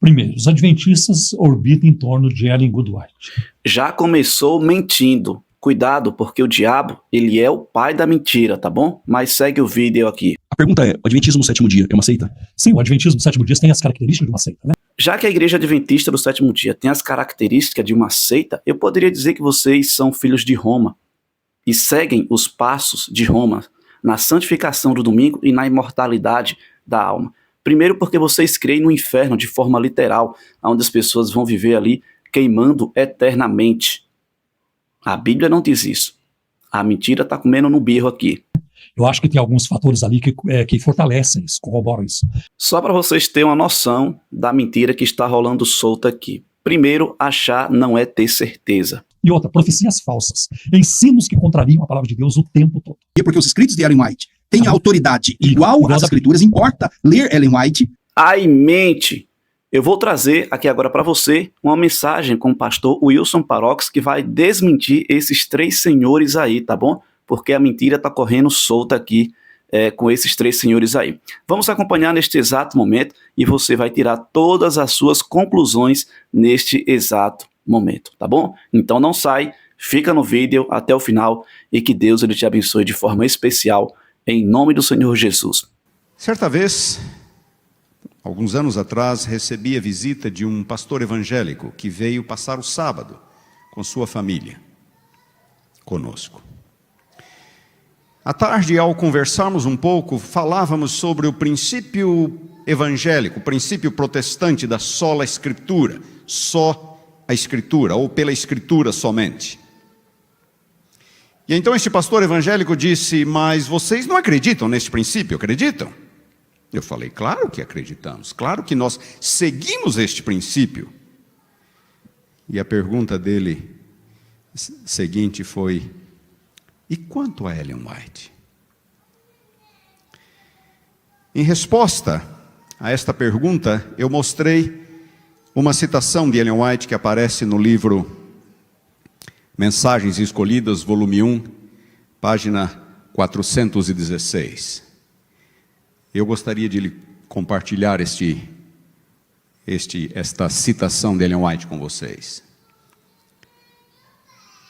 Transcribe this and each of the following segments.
Primeiro, os adventistas orbitam em torno de Ellen G. White. Já começou mentindo. Cuidado, porque o diabo, ele é o pai da mentira, tá bom? Mas segue o vídeo aqui. A pergunta é, o Adventismo no sétimo dia é uma seita? Sim, o Adventismo do sétimo dia tem as características de uma seita, né? Já que a Igreja Adventista do sétimo dia tem as características de uma seita, eu poderia dizer que vocês são filhos de Roma e seguem os passos de Roma na santificação do domingo e na imortalidade da alma. Primeiro porque vocês creem no inferno de forma literal, onde as pessoas vão viver ali queimando eternamente. A Bíblia não diz isso. A mentira está comendo no birro aqui. Eu acho que tem alguns fatores ali que fortalecem isso, corroboram isso. Só para vocês terem uma noção da mentira que está rolando solta aqui. Primeiro, achar não é ter certeza. E outra, profecias falsas. Ensinos que contrariam a palavra de Deus o tempo todo. E é porque os escritos de Ellen White têm autoridade igual às escrituras, importa ler Ellen White. Ai, mente! Eu vou trazer aqui agora para você uma mensagem com o pastor Wilson Parox que vai desmentir esses três senhores aí, tá bom? Porque a mentira tá correndo solta aqui com esses três senhores aí. Vamos acompanhar neste exato momento e você vai tirar todas as suas conclusões neste exato momento, tá bom? Então não sai, fica no vídeo até o final e que Deus ele te abençoe de forma especial, em nome do Senhor Jesus. Certa vez, alguns anos atrás, recebi a visita de um pastor evangélico que veio passar o sábado com sua família, conosco. À tarde, ao conversarmos um pouco, falávamos sobre o princípio evangélico, o princípio protestante da sola escritura, só a escritura, ou pela escritura somente. E então este pastor evangélico disse, mas vocês não acreditam neste princípio, acreditam? Eu falei, claro que acreditamos, claro que nós seguimos este princípio. E a pergunta dele seguinte foi, e quanto a Ellen White? Em resposta a esta pergunta, eu mostrei uma citação de Ellen White que aparece no livro Mensagens Escolhidas, volume 1, página 416. Eu gostaria de compartilhar esta citação de Ellen White com vocês.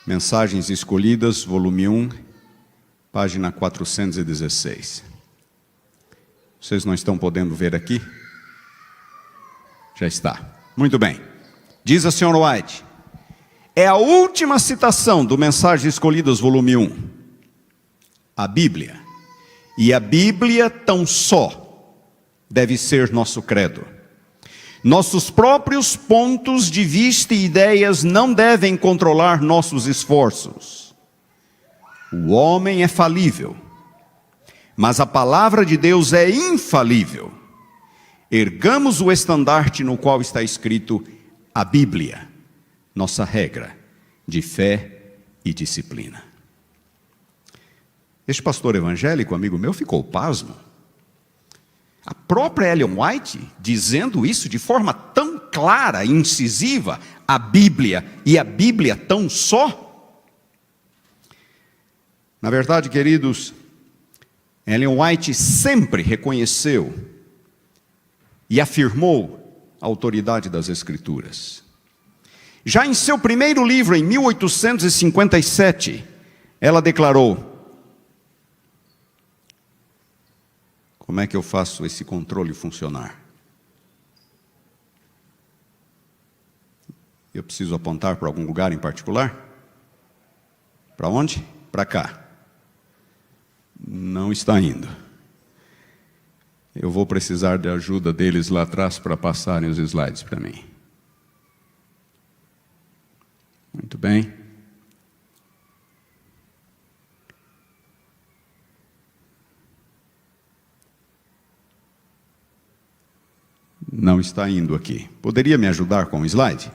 Mensagens Escolhidas, volume 1, página 416. Vocês não estão podendo ver aqui? Já está. Muito bem. Diz a senhora White, é a última citação do Mensagens Escolhidas, volume 1. A Bíblia. E a Bíblia tão só deve ser nosso credo. Nossos próprios pontos de vista e ideias não devem controlar nossos esforços. O homem é falível, mas a palavra de Deus é infalível. Ergamos o estandarte no qual está escrito a Bíblia, nossa regra de fé e disciplina. Este pastor evangélico, amigo meu, ficou pasmo. A própria Ellen White dizendo isso de forma tão clara e incisiva, a Bíblia e a Bíblia tão só. Na verdade, queridos, Ellen White sempre reconheceu e afirmou a autoridade das Escrituras. Já em seu primeiro livro, em 1857, ela declarou, como é que eu faço esse controle funcionar? Eu preciso apontar para algum lugar em particular? Para onde? Para cá. Não está indo. Eu vou precisar de ajuda deles lá atrás para passarem os slides para mim. Muito bem. Não está indo aqui. Poderia me ajudar com o slide?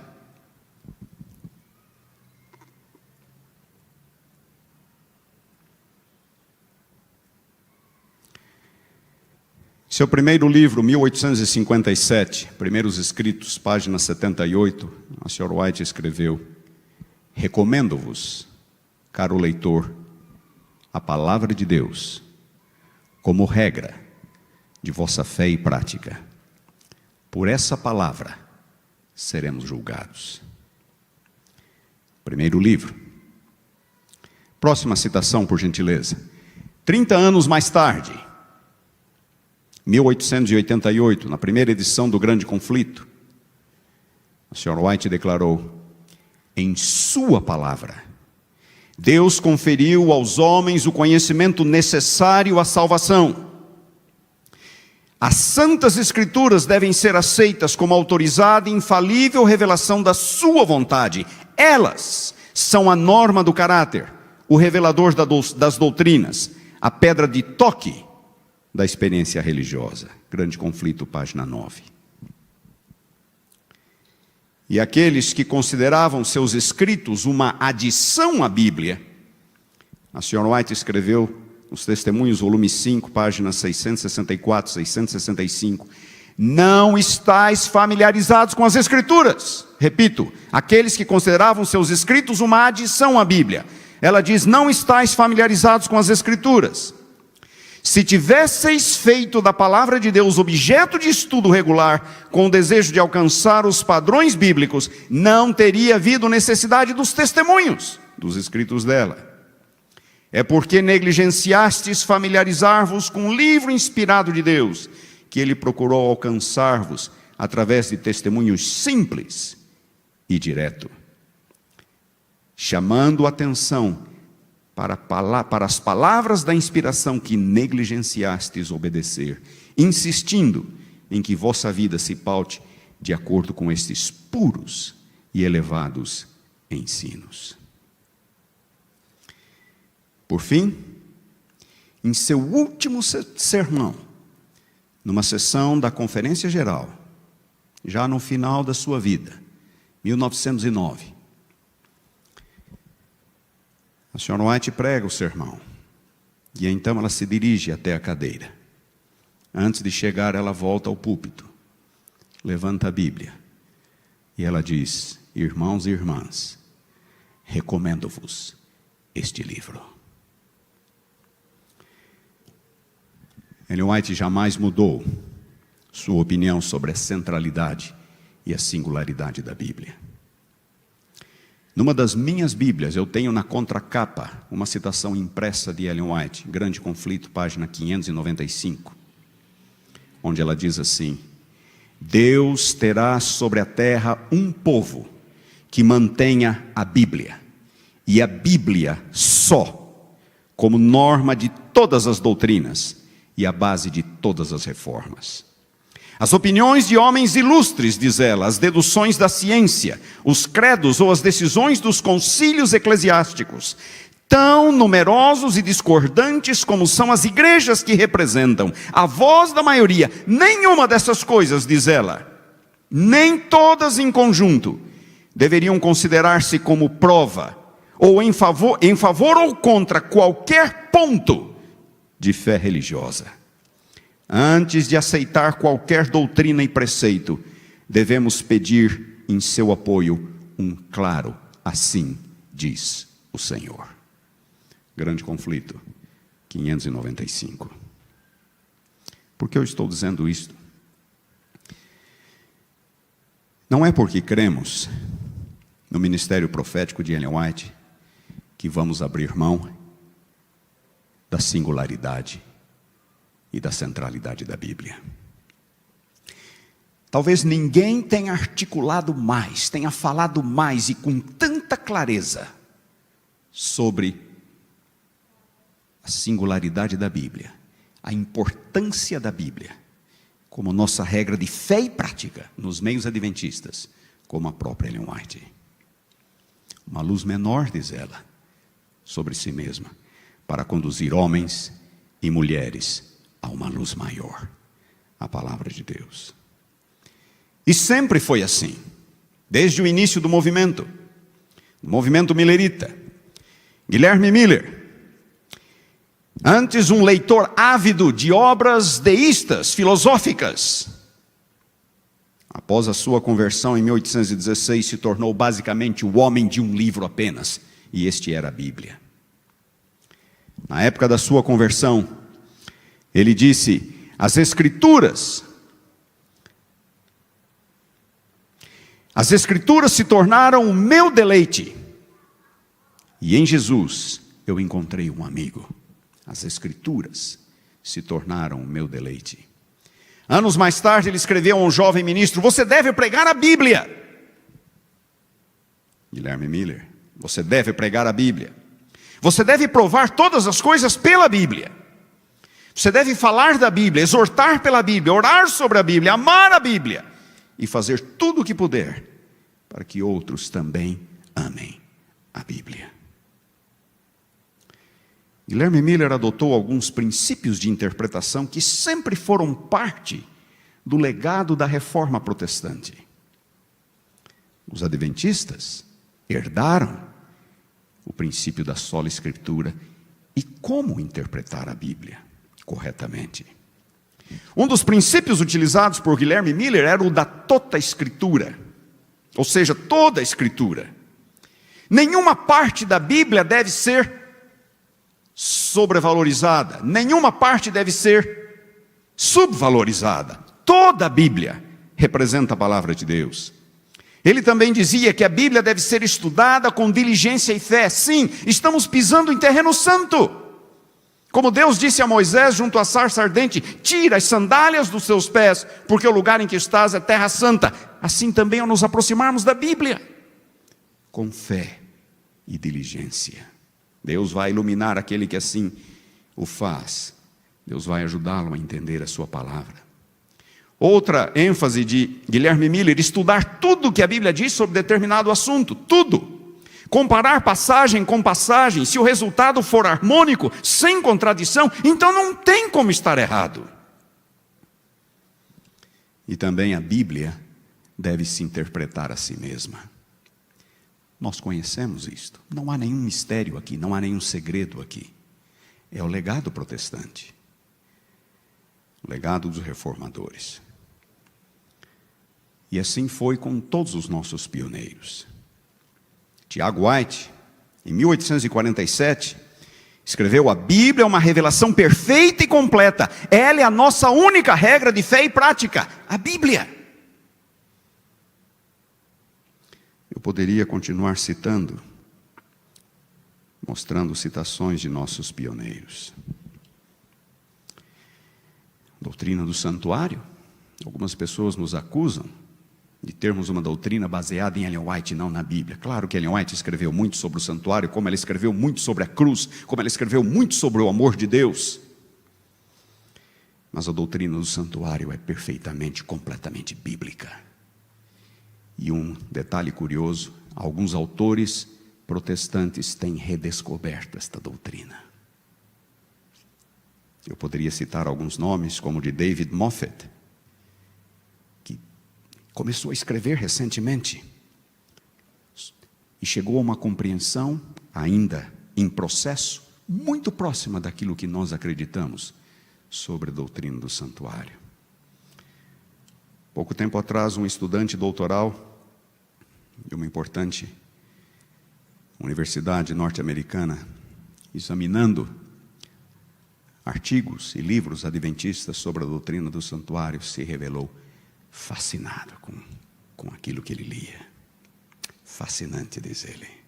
Seu primeiro livro, 1857, Primeiros Escritos, página 78, a senhora White escreveu, recomendo-vos, caro leitor, a palavra de Deus, como regra de vossa fé e prática. Por essa palavra seremos julgados. Primeiro livro. Próxima citação, por gentileza. 30 anos mais tarde, 1888, na primeira edição do Grande Conflito, a senhora White declarou: em sua palavra, Deus conferiu aos homens o conhecimento necessário à salvação. As Santas Escrituras devem ser aceitas como autorizada e infalível revelação da sua vontade. Elas são a norma do caráter, o revelador das doutrinas, a pedra de toque da experiência religiosa. Grande Conflito, página 9. E aqueles que consideravam seus escritos uma adição à Bíblia, a senhora White escreveu nos Testemunhos, volume 5, páginas 664, 665, não estáis familiarizados com as Escrituras. Repito, aqueles que consideravam seus escritos uma adição à Bíblia. Ela diz: não estáis familiarizados com as Escrituras. Se tivesseis feito da palavra de Deus objeto de estudo regular, com o desejo de alcançar os padrões bíblicos, não teria havido necessidade dos testemunhos dos escritos dela. É porque negligenciastes familiarizar-vos com o livro inspirado de Deus, que ele procurou alcançar-vos através de testemunhos simples e direto, chamando a atenção para as palavras da inspiração que negligenciastes obedecer, insistindo em que vossa vida se paute de acordo com estes puros e elevados ensinos. Por fim, em seu último sermão, numa sessão da Conferência Geral, já no final da sua vida, 1909, a senhora White prega o sermão, e então ela se dirige até a cadeira. Antes de chegar, ela volta ao púlpito, levanta a Bíblia, e ela diz: irmãos e irmãs, recomendo-vos este livro. Ellen White jamais mudou sua opinião sobre a centralidade e a singularidade da Bíblia. Numa das minhas Bíblias, eu tenho na contracapa uma citação impressa de Ellen White, Grande Conflito, página 595, onde ela diz assim: Deus terá sobre a terra um povo que mantenha a Bíblia, e a Bíblia só, como norma de todas as doutrinas e a base de todas as reformas. As opiniões de homens ilustres, diz ela, as deduções da ciência, os credos ou as decisões dos concílios eclesiásticos, tão numerosos e discordantes como são as igrejas que representam a voz da maioria, nenhuma dessas coisas, diz ela, nem todas em conjunto, deveriam considerar-se como prova, ou em favor ou contra qualquer ponto de fé religiosa. Antes de aceitar qualquer doutrina e preceito, devemos pedir em seu apoio um claro assim diz o Senhor. Grande Conflito, 595. Por que eu estou dizendo isto? Não é porque cremos no ministério profético de Ellen White que vamos abrir mão da singularidade e da centralidade da Bíblia. Talvez ninguém tenha articulado mais, tenha falado mais e com tanta clareza sobre a singularidade da Bíblia, a importância da Bíblia, como nossa regra de fé e prática nos meios adventistas, como a própria Ellen White. Uma luz menor, diz ela, sobre si mesma, para conduzir homens e mulheres a uma luz maior, a palavra de Deus. E sempre foi assim, desde o início do movimento millerita. Guilherme Miller, antes um leitor ávido de obras deístas, filosóficas, após a sua conversão em 1816, se tornou basicamente o homem de um livro apenas, e este era a Bíblia. Na época da sua conversão, ele disse: as Escrituras As Escrituras se tornaram o meu deleite. E em Jesus eu encontrei um amigo. As Escrituras se tornaram o meu deleite. Anos mais tarde ele escreveu a um jovem ministro: você deve pregar a Bíblia. Guilherme Miller, você deve pregar a Bíblia. Você deve provar todas as coisas pela Bíblia. Você deve falar da Bíblia, exortar pela Bíblia, orar sobre a Bíblia, amar a Bíblia e fazer tudo o que puder para que outros também amem a Bíblia. Guilherme Miller adotou alguns princípios de interpretação que sempre foram parte do legado da Reforma Protestante. Os adventistas herdaram o princípio da sola Escritura e como interpretar a Bíblia corretamente. Um dos princípios utilizados por Guilherme Miller era o da tota Escritura, ou seja, toda a Escritura. Nenhuma parte da Bíblia deve ser sobrevalorizada, nenhuma parte deve ser subvalorizada. Toda a Bíblia representa a palavra de Deus. Ele também dizia que a Bíblia deve ser estudada com diligência e fé. Sim, estamos pisando em terreno santo. Como Deus disse a Moisés junto à sarça ardente: tira as sandálias dos seus pés, porque o lugar em que estás é terra santa. Assim também ao nos aproximarmos da Bíblia, com fé e diligência. Deus vai iluminar aquele que assim o faz. Deus vai ajudá-lo a entender a sua palavra. Outra ênfase de Guilherme Miller: estudar tudo que a Bíblia diz sobre determinado assunto, tudo. Comparar passagem com passagem, se o resultado for harmônico, sem contradição, então não tem como estar errado. E também a Bíblia deve se interpretar a si mesma. Nós conhecemos isto. Não há nenhum mistério aqui, não há nenhum segredo aqui. É o legado protestante. O legado dos reformadores. E assim foi com todos os nossos pioneiros. Tiago White, em 1847, escreveu: a Bíblia é uma revelação perfeita e completa. Ela é a nossa única regra de fé e prática. A Bíblia. Eu poderia continuar citando, mostrando citações de nossos pioneiros. Doutrina do santuário. Algumas pessoas nos acusam de termos uma doutrina baseada em Ellen White, não na Bíblia. Claro que Ellen White escreveu muito sobre o santuário, como ela escreveu muito sobre a cruz, como ela escreveu muito sobre o amor de Deus. Mas a doutrina do santuário é perfeitamente, completamente bíblica. E um detalhe curioso: alguns autores protestantes têm redescoberto esta doutrina. Eu poderia citar alguns nomes, como o de David Moffat, que começou a escrever recentemente e chegou a uma compreensão, ainda em processo, muito próxima daquilo que nós acreditamos sobre a doutrina do santuário. Pouco tempo atrás, um estudante doutoral de uma importante universidade norte-americana, examinando artigos e livros adventistas sobre a doutrina do santuário, se revelou fascinado com aquilo que ele lia. Fascinante, diz ele.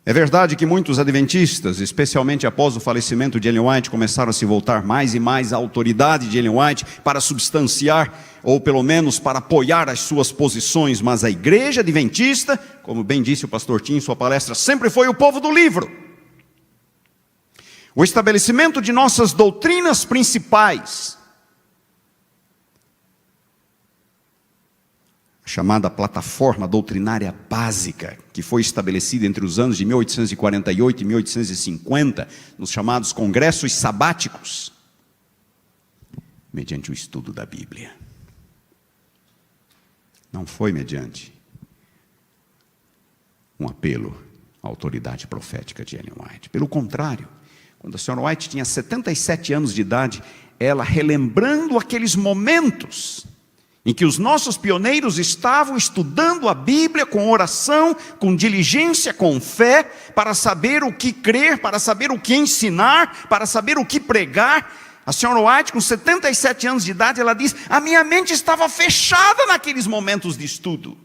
É verdade que muitos adventistas, especialmente após o falecimento de Ellen White, começaram a se voltar mais e mais à autoridade de Ellen White para substanciar, ou pelo menos para apoiar as suas posições, mas a igreja adventista, como bem disse o pastor Tim em sua palestra, sempre foi o povo do livro. O estabelecimento de nossas doutrinas principais, a chamada plataforma doutrinária básica, que foi estabelecida entre os anos de 1848 e 1850, nos chamados congressos sabáticos, mediante o estudo da Bíblia. Não foi mediante um apelo à autoridade profética de Ellen White. Pelo contrário, quando a senhora White tinha 77 anos de idade, ela, relembrando aqueles momentos em que os nossos pioneiros estavam estudando a Bíblia com oração, com diligência, com fé, para saber o que crer, para saber o que ensinar, para saber o que pregar, A senhora White, com 77 anos de idade, ela diz: a minha mente estava fechada naqueles momentos de estudo.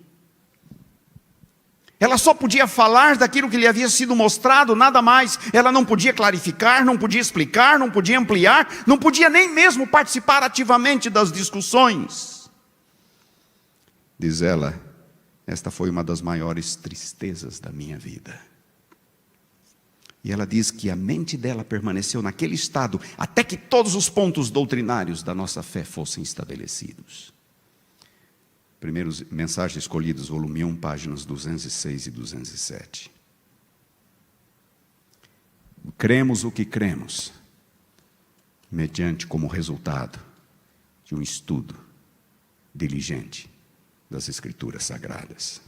Ela só podia falar daquilo que lhe havia sido mostrado, nada mais. Ela não podia clarificar, não podia explicar, não podia ampliar, não podia nem mesmo participar ativamente das discussões. Diz ela: esta foi uma das maiores tristezas da minha vida. E ela diz que a mente dela permaneceu naquele estado até que todos os pontos doutrinários da nossa fé fossem estabelecidos. Primeiros Mensagens Escolhidas, volume 1, páginas 206 e 207. Cremos o que cremos, mediante como resultado de um estudo diligente das Escrituras Sagradas.